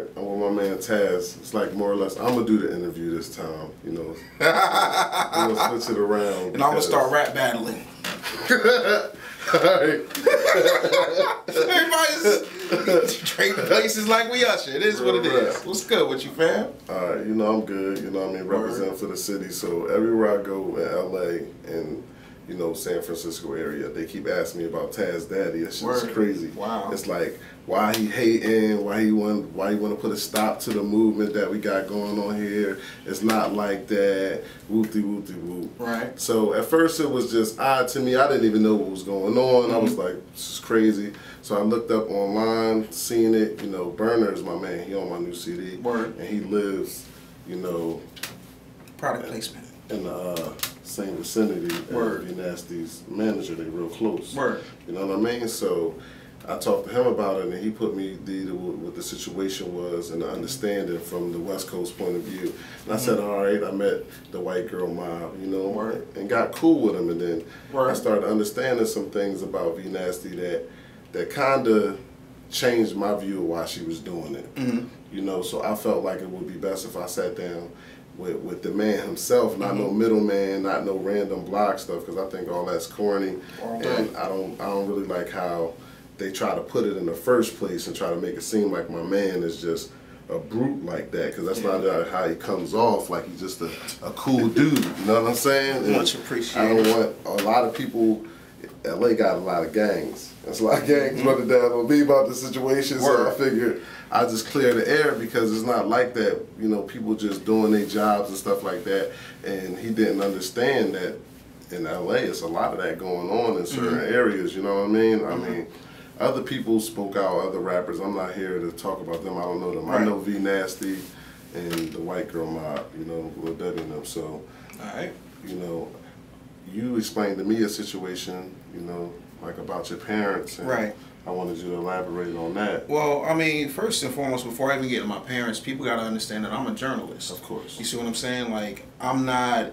right, I'm with my man Tazz. It's like more or less, I'm going to do the interview this time, you know. I'm going to switch it around. And I'm going to start rap battling. Alright. Everybody's trading places like we Usher. It is what it is. What's good with you, fam? Alright, you know, I'm good. You know what I mean? Represent for the city. So everywhere I go in LA and, you know, San Francisco area, they keep asking me about Tazz Daddy. That shit's crazy. Wow. It's like, why he hating? Why he want to put a stop to the movement that we got going on here? It's not like that. Whoop-de-whoop-de-whoop. Right. So at first it was just odd to me. I didn't even know what was going on. I was like, this is crazy. So I looked up online, seen it. You know, Burner is my man. He on my new CD. Word. And he lives, you know, product placement in the same vicinity as V Nasty's manager. They real close. Word. You know what I mean? So I talked to him about it, and he put me what the situation was and the understanding from the West Coast point of view. And I said, all right, I met the white girl mob, you know, and got cool with him. And then I started understanding some things about V Nasty that kind of changed my view of why she was doing it. You know, so I felt like it would be best if I sat down with the man himself, not no middleman, not no random blog stuff, because I think all that's corny, and I don't really like how they try to put it in the first place and try to make it seem like my man is just a brute like that, because that's not how he comes off. Like he's just a cool dude. You know what I'm saying? Much appreciated. I don't want a lot of people. LA got a lot of gangs. There's a lot of gangs running down on me about the situation. So I figured I just clear the air, because it's not like that. You know, people just doing their jobs and stuff like that. And he didn't understand that in LA, it's a lot of that going on in certain areas. You know what I mean? I mean, other people spoke out, other rappers. I'm not here to talk about them. I don't know them. I know V Nasty and the white girl mob, you know, Lil Debbie and them. So, you know, you explained to me a situation, you know, like about your parents. And I wanted you to elaborate on that. Well, I mean, first and foremost, before I even get to my parents, people got to understand that I'm a journalist. Of course. You see what I'm saying? Like, I'm not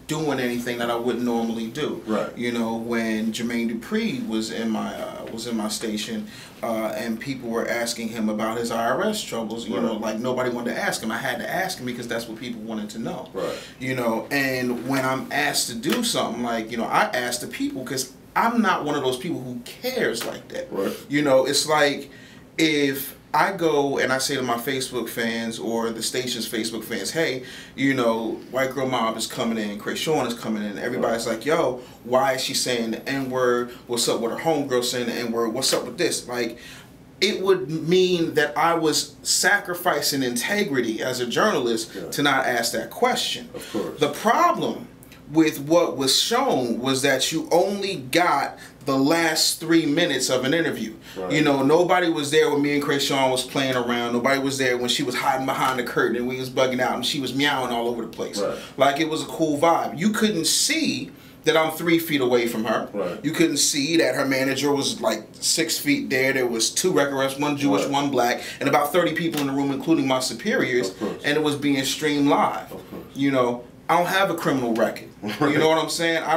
doing anything that I wouldn't normally do. Right. You know, when Jermaine Dupri was in my station, and people were asking him about his IRS troubles, you know, like nobody wanted to ask him. I had to ask him because that's what people wanted to know. Right. You know, and when I'm asked to do something, like, you know, I ask the people, because I'm not one of those people who cares like that. Right. You know, it's like if I go and I say to my Facebook fans or the station's Facebook fans, hey, you know, White Girl Mob is coming in, Krayshawn is coming in. Everybody's like, yo, why is she saying the N-word? What's up with her homegirl saying the N-word? What's up with this? Like, it would mean that I was sacrificing integrity as a journalist to not ask that question. Of course. The problem with what was shown was that you only got the last 3 minutes of an interview. Right. You know, nobody was there when me and Krayshawn was playing around. Nobody was there when she was hiding behind the curtain and we was bugging out and she was meowing all over the place. Right. Like, it was a cool vibe. You couldn't see that I'm 3 feet away from her. Right. You couldn't see that her manager was like 6 feet there. There was 2 record reps, 1 Jewish, 1 black, and about 30 people in the room, including my superiors. And it was being streamed live. You know, I don't have a criminal record. You know what I'm saying? I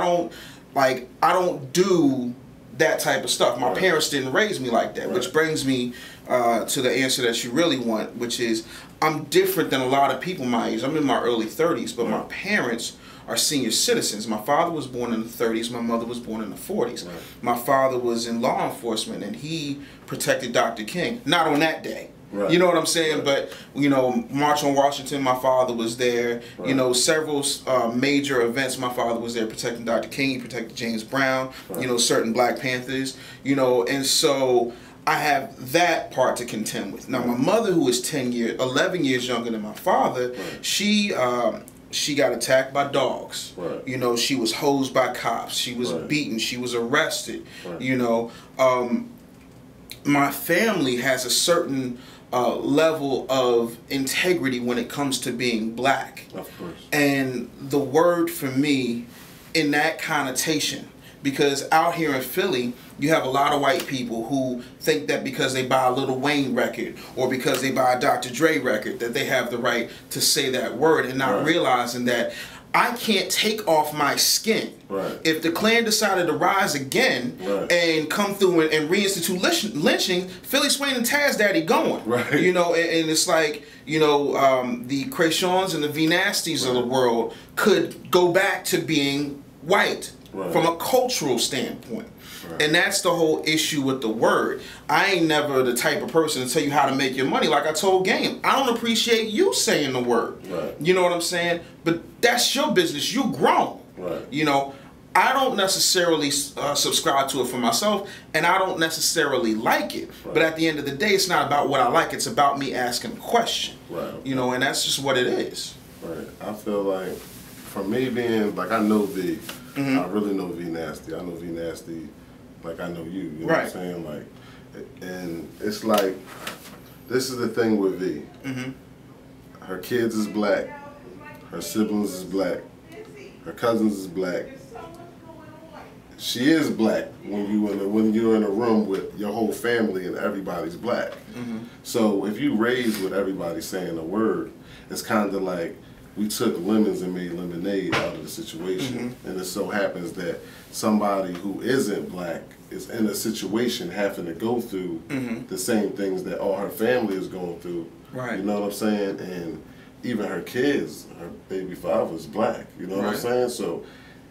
don't do that type of stuff. My parents didn't raise me like that, which brings me to the answer that you really want, which is I'm different than a lot of people my age. I'm in my early 30s, but my parents are senior citizens. My father was born in the 30s. My mother was born in the 40s. My father was in law enforcement, and he protected Dr. King. Not on that day. You know what I'm saying? But, you know, March on Washington, my father was there. You know, several major events, my father was there protecting Dr. King. He protected James Brown, you know, certain Black Panthers, you know, and so I have that part to contend with. Now, my mother, who is 11 years younger than my father, she got attacked by dogs. You know, she was hosed by cops. She was beaten. She was arrested. You know, my family has a certain level of integrity when it comes to being black. Of course. And the word for me in that connotation, because out here in Philly, you have a lot of white people who think that because they buy a Lil Wayne record or because they buy a Dr. Dre record that they have the right to say that word, and not realizing that I can't take off my skin. Right. If the Klan decided to rise again and come through and reinstitute lynching, Philly Swain and Tazz Daddy going. Right. You know, and it's like, you know, the Crayshawns and the V Nasties of the world could go back to being white from a cultural standpoint. And that's the whole issue with the word. I ain't never the type of person to tell you how to make your money. Like I told Game, I don't appreciate you saying the word. Right. You know what I'm saying? But that's your business. You grown. Right. You know, I don't necessarily subscribe to it for myself, and I don't necessarily like it. Right. But at the end of the day, it's not about what I like. It's about me asking a question. Right. You know, and that's just what it is. Right. I feel like, for me being, like, I know V. I really know V Nasty. I know V Nasty like I know you. You know what I'm saying? Like, and it's like, this is the thing with V. Her kids is black. Her siblings is black. Her cousins is black. She is black when you're in a room with your whole family and everybody's black. So if you raised with everybody saying a word, it's kind of like we took lemons and made lemonade out of the situation. And it so happens that somebody who isn't black is in a situation having to go through the same things that all her family is going through. Right. You know what I'm saying? And even her kids, her baby father is black. You know what I'm saying? So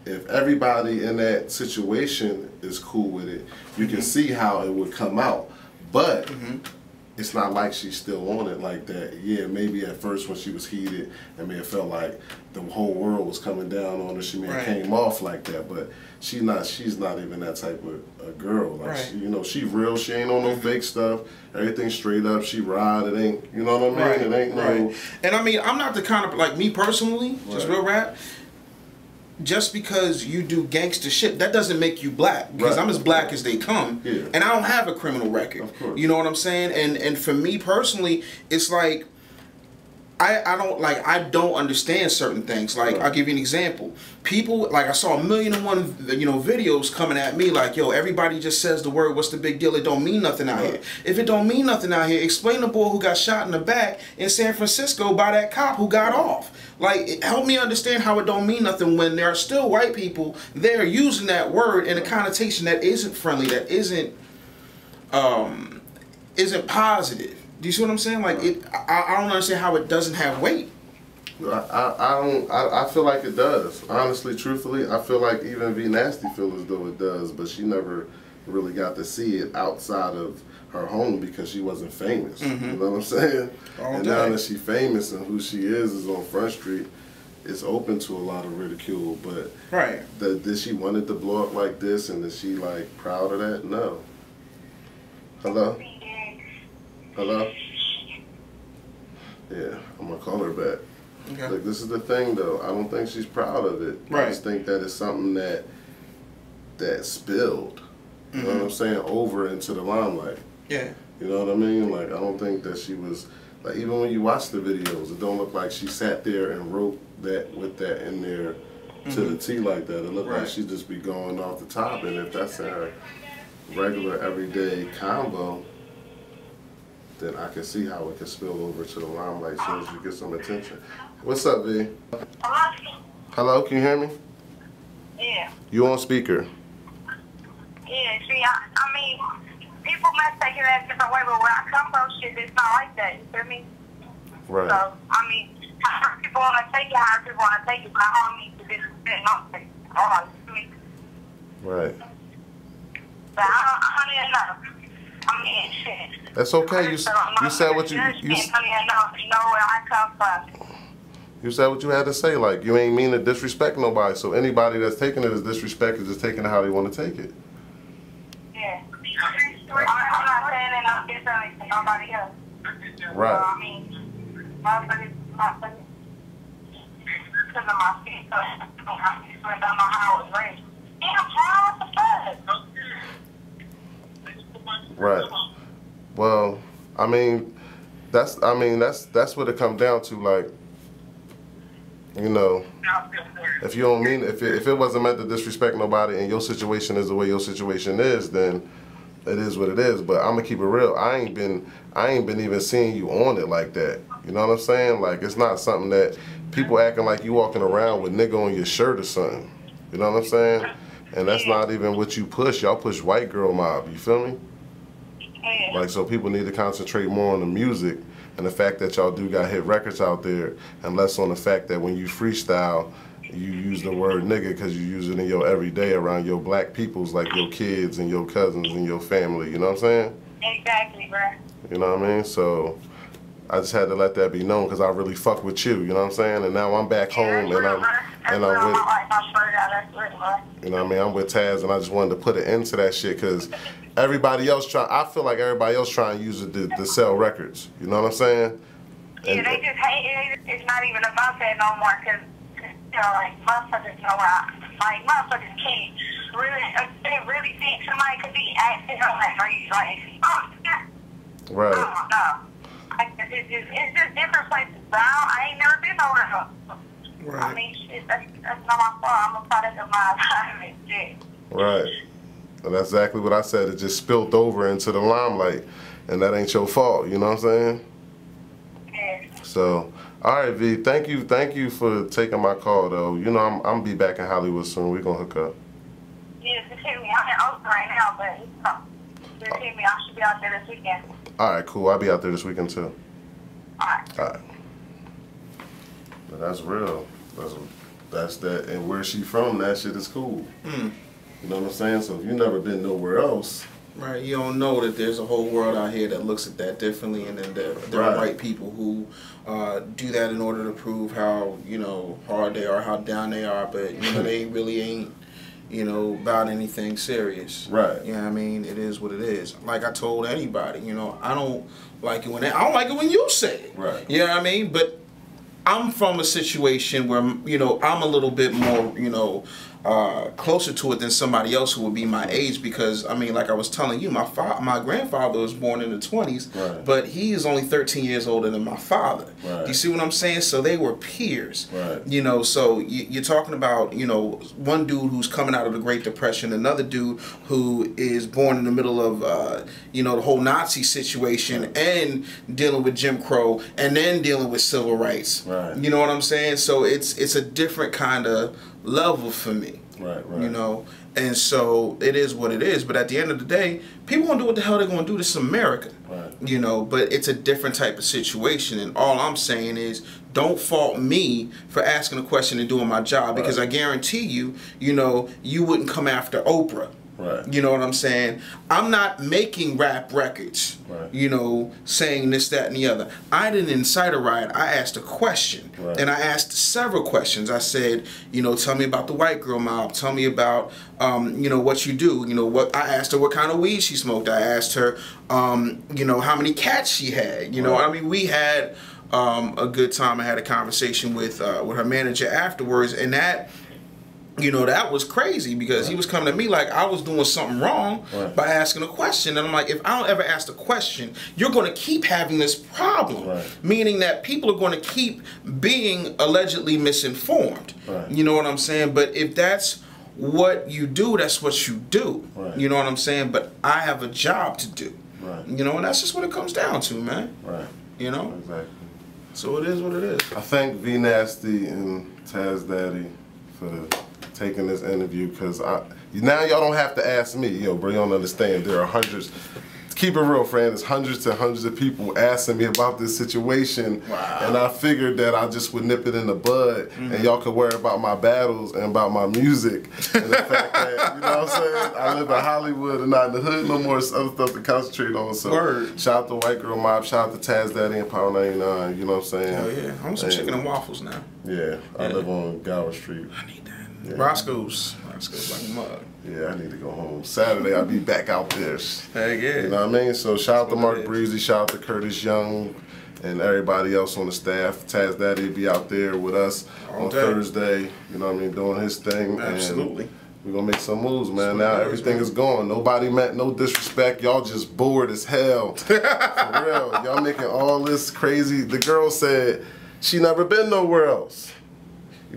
if everybody in that situation is cool with it, you can see how it would come out. But it's not like she's still on it like that. Yeah, maybe at first when she was heated, it may have felt like the whole world was coming down on her. She may have came off like that, but she's not even that type of a girl. Like she, you know, she real. She ain't on no fake stuff. Everything straight up. She ride. It ain't, you know what I mean? It ain't no. And I mean, I'm not the kind of, like me personally, just real rap. Just because you do gangster shit, that doesn't make you black. Because I'm as black as they come, and I don't have a criminal record. Of course. You know what I'm saying? And for me personally, it's like I don't understand certain things. Like I'll give you an example. People, like I saw 1,000,001 videos coming at me like, yo, everybody just says the word, what's the big deal? It don't mean nothing out here. If it don't mean nothing out here, explain the boy who got shot in the back in San Francisco by that cop who got off. Like, help me understand how it don't mean nothing when there are still white people there using that word in a connotation that isn't friendly, that isn't positive. Do you see what I'm saying? Like, I don't understand how it doesn't have weight. I feel like it does. Honestly, truthfully, I feel like even V Nasty feels as though it does, but she never really got to see it outside of her home because she wasn't famous. You know what I'm saying? And now that she's famous and who she is on Front Street, it's open to a lot of ridicule. But did she want it to blow up like this, and is she like proud of that? No. Hello? Hello? Yeah, I'm gonna call her back. Okay. Like, this is the thing though, I don't think she's proud of it. I just think that it's something that spilled, you know what I'm saying, over into the limelight. Yeah. You know what I mean? Like, I don't think that she was, like, even when you watch the videos, it don't look like she sat there and wrote that with that in there to the T like that. It looked like she'd just be going off the top, and if that's in her regular everyday combo, then I can see how it can spill over to the limelight as soon as you get some attention. What's up, V? Hello? Hello, can you hear me? Yeah. You on speaker? Yeah, see, I mean, people might take it a different way, but where I come from, shit, it's not like that, you feel me? Right. So, I mean, how people want to take it, how people want to take it, but I don't need to disrespect nothing. Oh, you feel me? Right. But I don't even know. I mean, shit. That's okay. You said what you know where I come from. You said what you had to say. Like, you ain't mean to disrespect nobody. So anybody that's taking it as disrespect is just taking it how they want to take it. Yeah. I'm not saying that I'm different than nobody else. Right. So, I mean, motherfuckers, because of my feet, so I don't know how I was raised. Damn, child, what the fuck? Right. Well, I mean, that's what it comes down to. Like, you know, if you don't mean, if it wasn't meant to disrespect nobody and your situation is the way your situation is, then it is what it is. But I'm gonna keep it real. I ain't been even seeing you on it like that. You know what I'm saying? Like, it's not something that people acting like you walking around with nigga on your shirt or something. You know what I'm saying? And that's not even what you push. Y'all push white girl mob. You feel me? Like, so people need to concentrate more on the music and the fact that y'all do got hit records out there, and less on the fact that when you freestyle, you use the word nigga because you use it in your everyday around your black peoples, like your kids and your cousins and your family. You know what I'm saying? Exactly, bro. You know what I mean? So I just had to let that be known because I really fuck with you. You know what I'm saying? And now I'm back home and I'm with. You know what I mean? I'm with Tazz, and I just wanted to put an end to that shit because everybody else I feel like everybody else trying to use it to sell records. You know what I'm saying? Yeah, they just hate it. It's not even about that no more because, you know, like, motherfuckers know like, motherfuckers can't really, they really think somebody could be acting on that street. Like, oh, yeah. Right. I don't know. It's just different places. But I ain't never been nowhere else. Right. I mean, shit, that's not my fault. I'm a product of my environment. Shit. Right. And that's exactly what I said. It just spilled over into the limelight, and that ain't your fault. You know what I'm saying? Yeah. So, all right, V. Thank you for taking my call, though. You know, I'm gonna be back in Hollywood soon. We gonna hook up. Yeah, just hit me. I'm in Oakland right now, but just hit me. I should be out there this weekend. All right, cool. I'll be out there this weekend too. All right. All right. But that's real. That's that. And where she from, that shit is cool. Mm. You know what I'm saying? So if you never been nowhere else, right? You don't know that there's a whole world out here that looks at that differently, and then there are white people who do that in order to prove how, you know, hard they are, how down they are, but you know they really ain't, you know, about anything serious. Right. You know what I mean? It is what it is. Like I told anybody, you know, I don't like it when you say it. Right. You know what I mean? But I'm from a situation where, you know, I'm a little bit more, you know, closer to it than somebody else who would be my age, because I mean, like I was telling you, my grandfather was born in the 20s, right. but he is only 13 years older than my father. Right. You see what I'm saying? So they were peers. Right. You know, so you're talking about, you know, one dude who's coming out of the Great Depression, another dude who is born in the middle of, you know, the whole Nazi situation, right. and dealing with Jim Crow, and then dealing with civil rights. Right. You know what I'm saying? So it's a different kind of level for me. Right, right. You know, and so it is what it is. But at the end of the day, people gonna do what the hell they're gonna do. This is America. Right. You know, but it's a different type of situation. And all I'm saying is, don't fault me for asking a question and doing my job, because I guarantee you, you know, you wouldn't come after Oprah. Right. You know what I'm saying? I'm not making rap records, right. you know, saying this, that, and the other. I didn't incite a riot. I asked a question. Right. And I asked several questions. I said, you know, tell me about the white girl mob. Tell me about, you know, what you do. You know, what I asked her what kind of weed she smoked. I asked her, you know, how many cats she had. You know, I mean, we had a good time. I had a conversation with her manager afterwards, and that, you know, that was crazy, because he was coming to me like I was doing something wrong by asking a question. And I'm like, if I don't ever ask the question, you're going to keep having this problem. Right. Meaning that people are going to keep being allegedly misinformed. Right. You know what I'm saying? But if that's what you do, that's what you do. Right. You know what I'm saying? But I have a job to do. Right. You know, and that's just what it comes down to, man. Right. You know? Exactly. So it is what it is. I thank V Nasty and Tazz Daddy for taking this interview, because now y'all don't have to ask me, yo, bro, you don't understand. There are hundreds, keep it real, friend, there's hundreds and hundreds of people asking me about this situation. Wow. And I figured that I just would nip it in the bud, and y'all could worry about my battles and about my music. And the fact that, you know what I'm saying, I live in Hollywood and not in the hood no more, other stuff to concentrate on. So shout out to White Girl Mob, shout out to Tazz Daddy and Power 99, you know what I'm saying? Hell yeah. I want some chicken and waffles now. Yeah, I live on Gower Street. I need that. Yeah. Roscoe's like a mug. Yeah, I need to go home. Saturday, I'll be back out there. Heck yeah. You know what I mean? So shout out to Mark Breezy, shout out to Curtis Young, and everybody else on the staff. Tazz Daddy will be out there with us on Thursday, you know what I mean, doing his thing. Absolutely. And we're going to make some moves, man. Now everything is gone. Nobody meant no disrespect. Y'all just bored as hell. For real. Y'all making all this crazy. The girl said she never been nowhere else.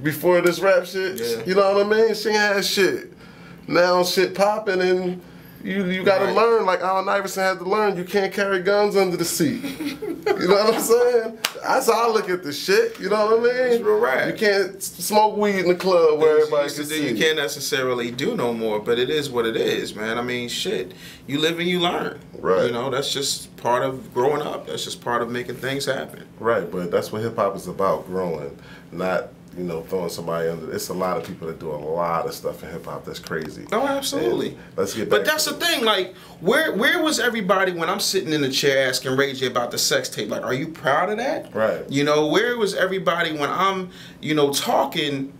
Before this rap shit, you know what I mean? She ain't had shit. Now shit popping, and you gotta learn, like Allen Iverson had to learn, you can't carry guns under the seat. You know what I'm saying? That's how I look at the shit. You know what I mean? It's real rap. You can't smoke weed in the club where everybody can see. You can't necessarily do no more, but it is what it is, man. I mean, shit. You live and you learn. Right. You know, that's just part of growing up. That's just part of making things happen. Right, but that's what hip hop is about, growing, not, you know, throwing somebody under. It's a lot of people that do a lot of stuff in hip hop that's crazy. Oh, absolutely. And let's get back. But that's the thing, like, where was everybody when I'm sitting in the chair asking Ray J about the sex tape? Like, are you proud of that? Right. You know, where was everybody when I'm, you know, talking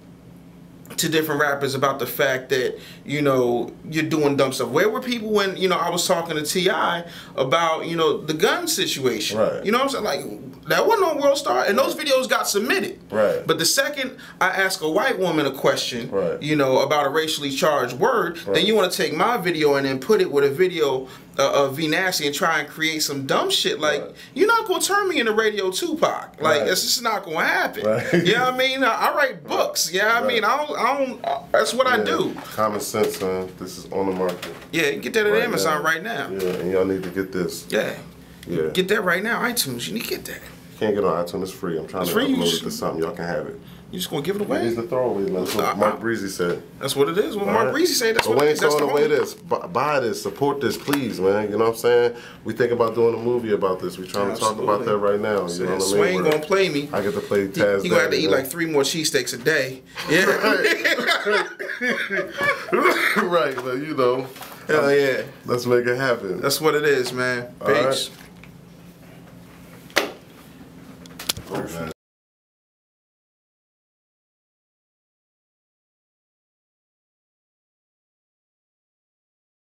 to different rappers about the fact that, you know, you're doing dumb stuff? Where were people when, you know, I was talking to T.I. about, you know, the gun situation? Right. You know what I'm saying? Like, that wasn't on World Star, and those videos got submitted. Right. But the second I ask a white woman a question, right, you know, about a racially charged word, right, then you want to take my video and then put it with a video of V Nasty and try and create some dumb shit. Like, right, you're not going to turn me into Radio Tupac. Like, right, that's just not going to happen. Right. You know what I mean? I write books. You know what I mean? I don't that's what I do. Common sense, son. This is on the market. Yeah, you can get that at Amazon right now. Yeah, and y'all need to get this. Yeah. Yeah. Get that right now. iTunes, you need to get that. Can't get on iTunes. It's free. I'm trying to upload it to something. Y'all can have it. You just gonna give it away? He's the throwaway, man. That's what Mark Breezy said. That's what it is. What Mark Breezy said. That's what it is. That's throwing away this. Buy this. Support this, please, man. You know what I'm saying? We think about doing a movie about this. We're trying to talk about that right now. You know what I mean? Swain gonna play me. I get to play Tazz Daddy. He gonna have to eat like 3 more cheesesteaks a day. Yeah. Right, but you know. Hell yeah. Let's make it happen. That's what it is, man. Peace. All right.